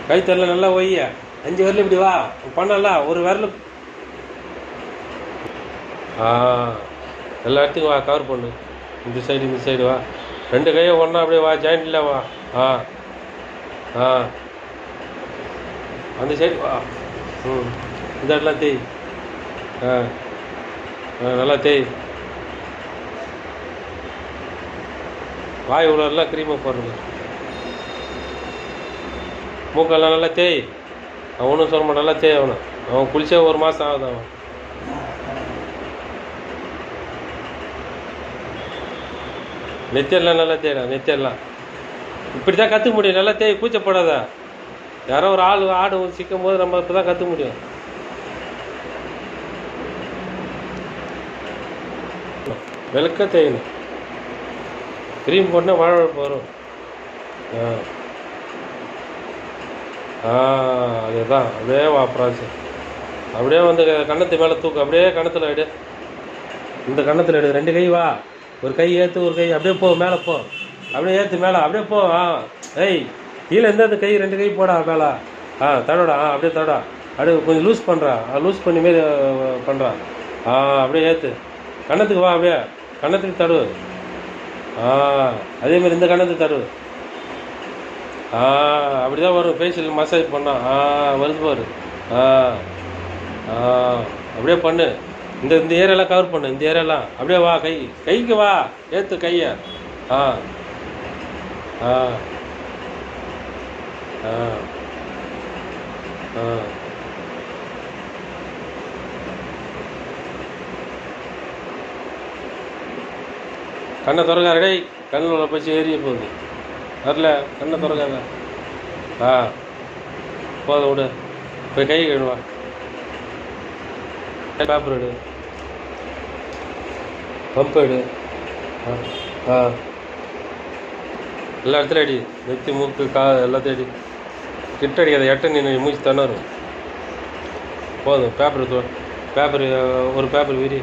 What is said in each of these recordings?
கை தரல நல்லா ஒய்ய 5 விரல் இப்படி வா பண்ணல ஒரு விரல். எல்லா இடத்துக்கும் வா, கவர் பண்ணு. இந்த சைடு வா, 2 கையை ஒன்றா அப்படியே வா, ஜாயிண்டில் வா. அந்த சைடு வா. இந்த இடத்துல தேய். நல்லா தேய். வாய் உள்ளெல்லாம் க்ரீமை போடுறது. மூக்கெல்லாம் நல்லா தேய். அவன் ஒன்றும் சொல்ல மாட்டான், நல்லா தேய். அவன் குளிச்சே 1 மாதம் ஆகுது. அவன் நெத்தியெல்லாம் நல்லா தேய்டா. நெத்தியெல்லாம் இப்படி தான் கற்றுக்க முடியும். நல்லா தேய், கூச்சப்படாத. யாரோ ஒரு ஆடு சிக்கும் போது நம்ம இப்போ தான் கற்றுக்க முடியும். வெளுக்க தேயணும். க்ரீம் போட்டால் வாழைப்பழம் வரும். அதுதான் அப்படியே வாப்பராச்சு. அப்படியே வந்து கன்னத்து மேலே தூக்கு. அப்படியே கன்னத்தில் எடு. இந்த கன்னத்தில் எடு. 2 கை வா. ஒரு கை ஏற்று, ஒரு கை அப்படியே போ. மேலே போ. அப்படியே ஏற்று மேலே அப்படியே போ. ஏய் கீழே அந்த கை 2 கை போடா மேலே. தடோடா. அப்படியே தடா. அப்படியே கொஞ்சம் லூஸ் பண்ணுறா. லூஸ் பண்ணி மாரி பண்ணுறா. அப்படியே ஏற்று. கன்னத்துக்கு வா. அப்படியே கன்னத்துக்கு தடுவு. அதேமாரி இந்த கன்னத்துக்கு தடுவு. அப்படி தான் வரும். ஃபேஷியல் மசாஜ் பண்ணால் வருது பாரு. அப்படியே பண்ணு. இந்த ஏரியாலாம் கவர் பண்ணு. இந்த ஏரியாலாம் அப்படியே வா. கைக்கு வா. ஏற்று கையை. கண்ணை திறக்காத. டேய் கண்ணில் உள்ள பச்சு ஏறிய போகுது. வரல, கண்ணை திறக்காத. போதும் விடு. போய் கை கழுவா. பேப்பர் எடு. பம்ப் எடு. எல்லா இடத்துல அடி. நெத்தி, மூக்கு, எல்லாத்தையும் அடி. கிட்ட அடிக்காத. எட்ட நீ மூச்சு தண்ணரும். போதும். பேப்பர் ஒரு பேப்பர் விரி.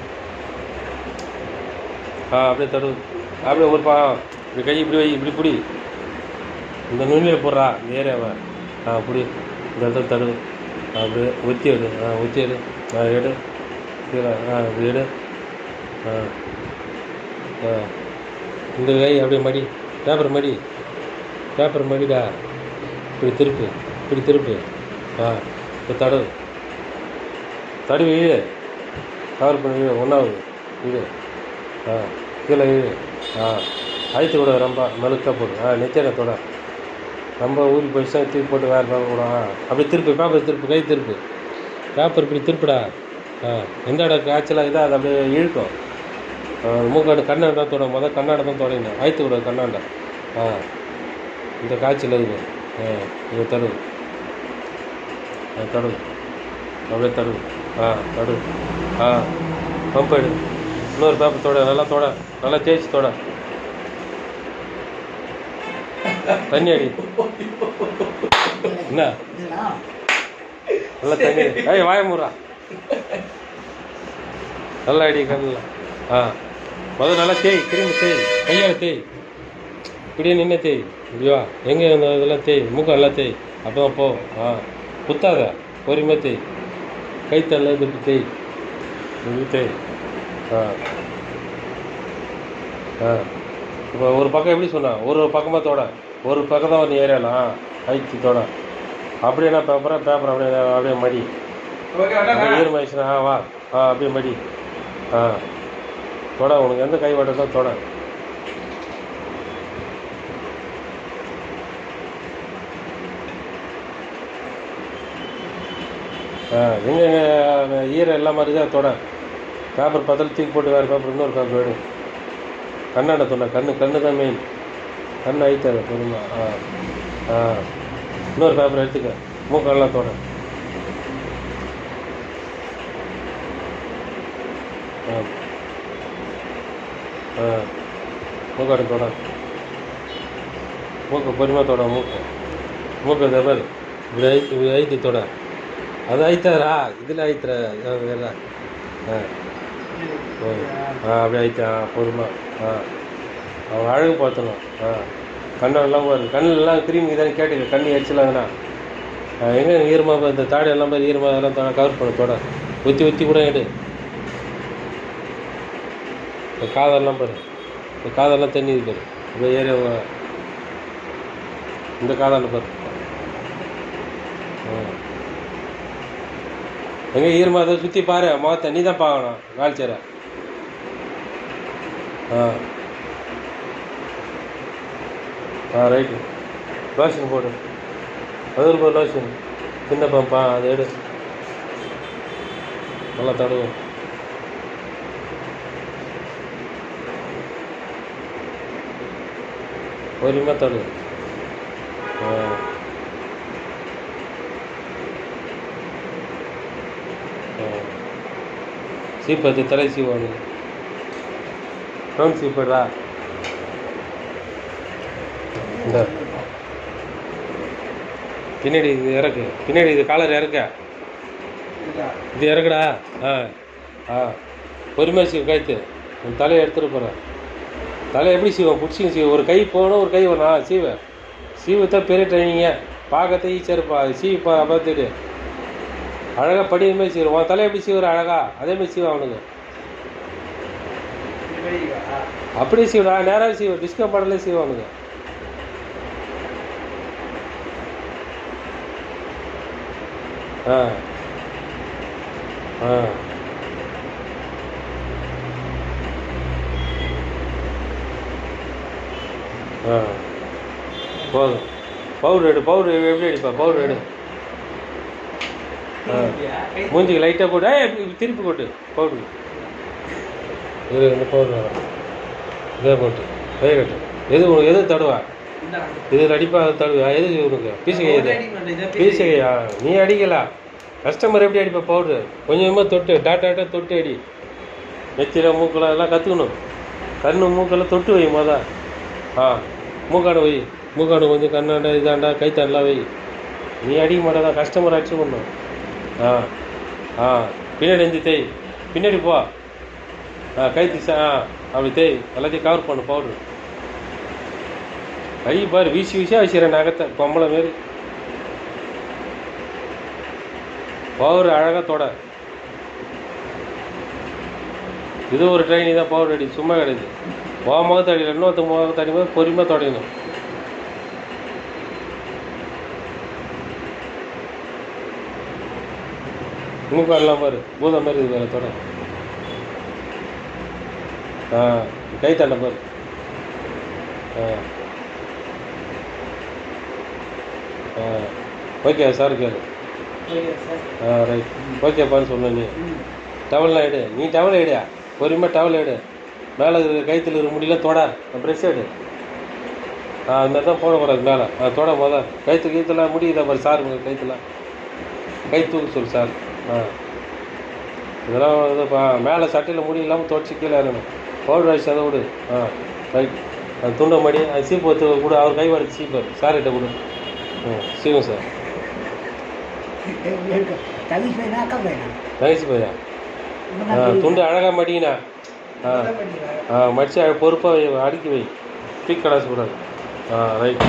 அப்படியே தடு. அப்படியே ஒரு இப்படி கை இப்படி வை. இப்படி பிடி. இந்த நுண்ணியில் போடுறா. இந்த ஏரியாவை பிடி. இந்த இடத்துல தடு. அப்படியே ஒத்தி எடு. ஒத்தி எடு. எடு. கீழே இப்படி எடு. இந்த கை அப்படியே மடி. பேப்பர் மடிடா. இப்படி திருப்பு. இப்போ தடுவி இழு. கவர் பண்ணி இழு. 1வது இழு. கீழே இழு. அழுத்து கூட ரொம்ப மெழுக்காக போடு. நெத்தியத்தோட ரொம்ப ஊறி போயிடுச்சா தூக்கி போட்டு வேறு பேப்பர் கூட. அப்படி திருப்பு. பேப்பர் திருப்பு. கை திருப்பு. பேப்பர் இப்படி திருப்புடா. எந்த இடம் காய்ச்சலாக இதோ அதை அப்படியே இழுக்கும். மூக்காடு கண்ணாண்டா தொட. கண்ணாடை தான் தொடங்கினேன். அழுத்து கூட கண்ணாண்டா. இந்த காய்ச்சல் இருக்குது. இதை தடுவு. அப்படியே தடுவு. தடுவு. பம்ப் எடு. இன்னொரு பேப்பர் தொட. நல்லா தேய்ச்சி தொட. தண்ணி அடி. என்ன நல்லா தண்ணி. வாய மூடுறா. நல்லா அடி கண்ணில். முதல்ல நல்லா தேய். திரும்பி தேய். கையால் தேய். இப்படியே நின்று தேய். இப்படிவா. எங்கே இந்த இதெல்லாம் தேய். மூக்கம் நல்லா தேய். அப்போ போ. குத்தாத. பொறுமையாக தேய். கைத்தல்ல இது தேய். இப்படி தேய். இப்போ ஒரு பக்கம் எப்படி சொன்னா, ஒரு பக்கமாக தொட. ஒரு பக்கம் தான் வந்து ஏறியலாம். கைத்து தொட. அப்படியே பேப்பர் அப்படியே மடி. ஈரமாயிடுச்சுன்னா வா. அப்படியே மடி. தொட. உனக்கு எந்த கை வட்டதோ தொட. எங்கே ஈரம் எல்லா மாதிரி தான் தொட. பேப்பர் பத்தல தூக்கி போட்டு வேறு பேப்பர் இன்னொரு பேப்பர் எடு. கண்ணாண்ட தொட. கண்ணு தான் மெயின். கண் அழித்தாது பொறுமா. இன்னொரு பேப்பர் எடுத்துக்க. மூக்கெல்லாம் தொட. மூக்காடு தொட. மூக்கை பொறுமையாக தொட. மூக்கை தவிர இப்படி ஐத்தி தொட. அது ஐத்தாரா. இதில் ஐத்துற வேற. அப்படியே ஐத்தா பொறுமா. அவன் அழகு பார்த்தணும். கண்ணெல்லாம் வருது. கண்ணெல்லாம் கிரீம் இதானு கேட்டுக்க. கண்ணு எரிச்சலாங்கண்ணா எங்கே ஈரமாக இந்த தாடி எல்லாம் மாதிரி ஈரமாக அதெல்லாம் கவர் பண்ண தொட ஒத்தி கூட எடு. இந்த காதெல்லாம் பாரு, இந்த காதெல்லாம் தண்ணி இருப்பாரு. இந்த ஏரியா இந்த காதால் பாரு. எங்கே ஈரமாக அதை சுற்றி பாரு, முகத்தை நீ தான் பார்க்கணும் வேலைச்சேர. ரைட்டு. லோஷன் போடு, அது ஒரு லோஷன் சின்ன பம்பா, அதை எடு, நல்லா தடுவும். பொறுமையாக தடு. சீப்பது தலை சீவானு ரவுண்ட் சீப்படா. இந்த பின்னாடி இது இறக்கு, பின்னாடி இது காலர் இறக்க, இது இறக்குடா. பொறுமையாக சீவ கழுத்து, உன் தலையை எடுத்துகிட்டு போகிறேன். தலை எப்படி சீவம் பிடிச்சிங்க சீவ, ஒரு கை போகணும் ஒரு கை வரணும். சீவத்தான் பெரிய ட்ரைனிங்க, பார்க்கறத ஈஸியாக இருப்பா. சீவப்பா பார்த்துட்டு அழகாக படியுமே சீவம். உன் தலை எப்படி சீவுற அழகா அதேமாதிரி சீவா அவனுக்கு. அப்படியே சீவடா, நேராக சீவ, டிஸ்கவுண்ட் பண்ணலே சீவா அவனுக்கு. போதும். பவுடர் எடு, பவுடர் எப்படி அடிப்பா, பவுடர் எடு. மூஞ்சிக்கு லைட்டாக போட்டு திருப்பி போட்டு பவுட்ரு இது இந்த பவுடர் இதே போட்டு கை கட்டு. எது தடுவா, இது அடிப்பா தடுவா, எது உனக்கு பீசகை, எது பீசகையா? நீ அடிக்கலாம், கஸ்டமர் எப்படி அடிப்பா பவுட்ரு? கொஞ்சமாக தொட்டு டாட்டா தொட்டு அடி. நெத்தியில் மூக்கெல்லாம் எல்லாம் கற்றுக்கணும். கண்ணு மூக்கெல்லாம் தொட்டு வை மொதல். மூக்காடு வை, மூக்காடு கொஞ்சம் கண்ணாண்டா இதாண்டா கைத்தாண்டலாம் வை. நீ அடிக்க மாட்டேதா, கஸ்டமர் அடிச்சு பண்ணணும். பின்னாடி எந்த தேய், பின்னாடி போ. கைத்தி அப்படி தேய், எல்லாத்தையும் கவர் பண்ணு பவுட்ரு. கை பாரு வீசியாக வச்சுக்கிறேன் நகத்தை பொம்பளை மாரி. பவுடர் அழகாக தொட. இது ஒரு ட்ரைனி தான், பவுடர் அடி சும்மா கிடையாது. முகத்தை அடியில் இன்னொருத்த முகத்தை அடிக்கும் போது பொறுமையாக தொடங்கணும். மூக்காடெல்லாம் பாரு பூதம் மாதிரி இது வேறு தொட. கை தண்டை பாரு. ஓகே சார் கேளு. ரைட் ஓகேப்பான்னு சொல்ல. நீ டவல்லாம் எடு, நீ டவலை எடு, பொறுமையாக டவலை எடு. மேலே கைத்தில் இருக்க முடியல தொட, ப்ரெஷ் எடு. அது மாதிரி தான் போடக்கூடாது மேலே. தொட மொதல் கைத்தெல்லாம் முடியுதா பாரு சார், கைத்தெல்லாம் கை தூக்க சொல்லு சார். இதெல்லாம் இதுப்பா மேலே சட்டையில் முடி இல்லாமல் துவச்சி கீழே இறங்கணும். பவுடர் அடிச்சு அதை விடு. ரைட். அது துண்டை மடி, அது சீப்பு வச்சு கூட அவர் கை வரைச்சி சீப்பார் சார்கிட்ட கொடு. சீவும் சார். நகைச்சு பையா துண்டு அழகாக மடிங்கண்ணா. மடித்து பொறுப்பாக அடுக்கி வை, பீக் கடாசு கூடாது. ரைட்.